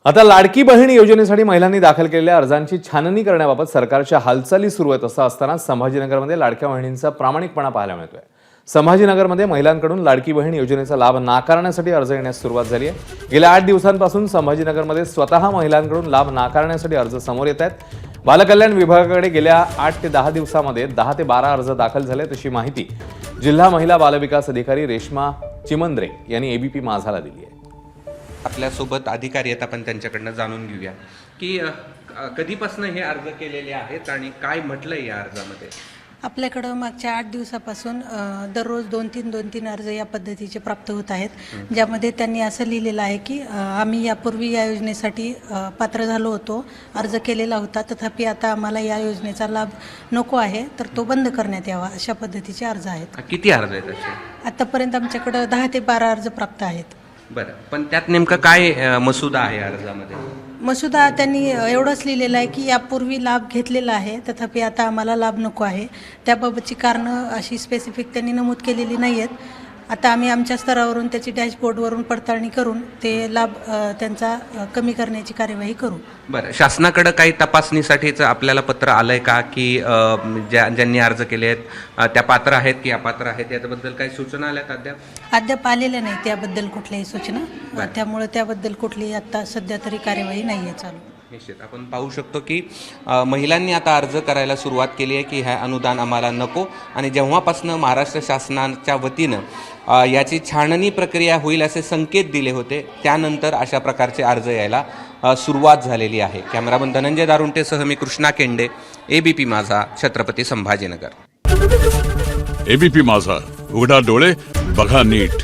आता लाडकी बहीण योजनेसाठी महिलांनी दाखल केलेल्या अर्जांची छाननी करण्याबाबत सरकारच्या हालचाली सुरू आहेत असं असताना संभाजीनगरमध्ये लाडक्या बहिणींचा प्रामाणिकपणा पाहायला मिळतोय। संभाजीनगरमध्ये महिलांकडून लाडकी बहीण योजनेचा लाभ नाकारण्यासाठी अर्ज येण्यास सुरुवात झाली आहे। गेल्या 8 दिवसांपासून संभाजीनगरमध्ये स्वतः महिलांकडून लाभ नाकारण्यासाठी अर्ज समोर येत आहेत। बालकल्याण विभागाकडे गेल्या 8 ते 10 दिवसांमध्ये 10 ते 12 अर्ज दाखल झाले अशी माहिती जिल्हा महिला बालविकास अधिकारी रेश्मा चिमंद्रे यांनी एबीपी माझाला दिली आहे। आपल्यासोबत अधिकारी आहेत, आपण त्यांच्याकडनं जाणून घेऊया की कधीपासून हे अर्ज केलेले आहेत आणि काय म्हटलंय या अर्जामध्ये। आपल्याकडं मागच्या 8 दिवसापासून दररोज 2-3 अर्ज या पद्धतीचे प्राप्त होत आहेत, ज्यामध्ये त्यांनी असं लिहिलेलं आहे की आम्ही यापूर्वी या योजनेसाठी पात्र झालो होतो, अर्ज केलेला होता, तथापि आता आम्हाला या योजनेचा लाभ नको आहे, तर तो बंद करण्यात यावा, अशा पद्धतीचे अर्ज आहेत। किती अर्ज आहेत असे? आतापर्यंत आमच्याकडं 10 ते 12 अर्ज प्राप्त आहेत। बरं, पण त्यात नेमकं काय मसुदा आहे अर्जामध्ये? मसुदा त्यांनी एवढंच लिहिलेलं आहे की यापूर्वी लाभ घेतलेला आहे, तथापि आता आम्हाला लाभ नको आहे। त्याबाबतची कारणं अशी स्पेसिफिक त्यांनी नमूद केलेली नाही आहेत। आता आम्ही आमच्या स्तरावरून त्याची डॅशबोर्डवरून पडताळणी करून ते लाभ त्यांचा कमी करण्याची कार्यवाही करू। बरं, शासनाकडे काही तपासणीसाठीचं आपल्याला पत्र आलंय का की ज्यांनी अर्ज केले आहेत त्या पात्र आहेत की अपात्र आहेत, याबद्दल काही सूचना आल्यात अद्याप आलेल्या नाही त्याबद्दल कुठल्याही सूचना, त्यामुळे त्याबद्दल कुठलीही आता सध्या तरी कार्यवाही नाही आहे चालू। निश्चित आपण पाहू शकतो की महिलांनी आता अर्ज करायला सुरुवात केली आहे की हे अनुदान आम्हाला नको, आणि जेव्हापासून महाराष्ट्र शासनाच्या वतीनं याची छाननी प्रक्रिया होईल असे संकेत दिले होते, त्यानंतर अशा प्रकारचे अर्ज यायला सुरुवात झालेली आहे। कॅमेरामन धनंजय दारुंटेसह मी कृष्णा केंडे, एबीपी माझा, छत्रपती संभाजीनगर। एबीपी माझा, उघडा डोळे बघा नीट।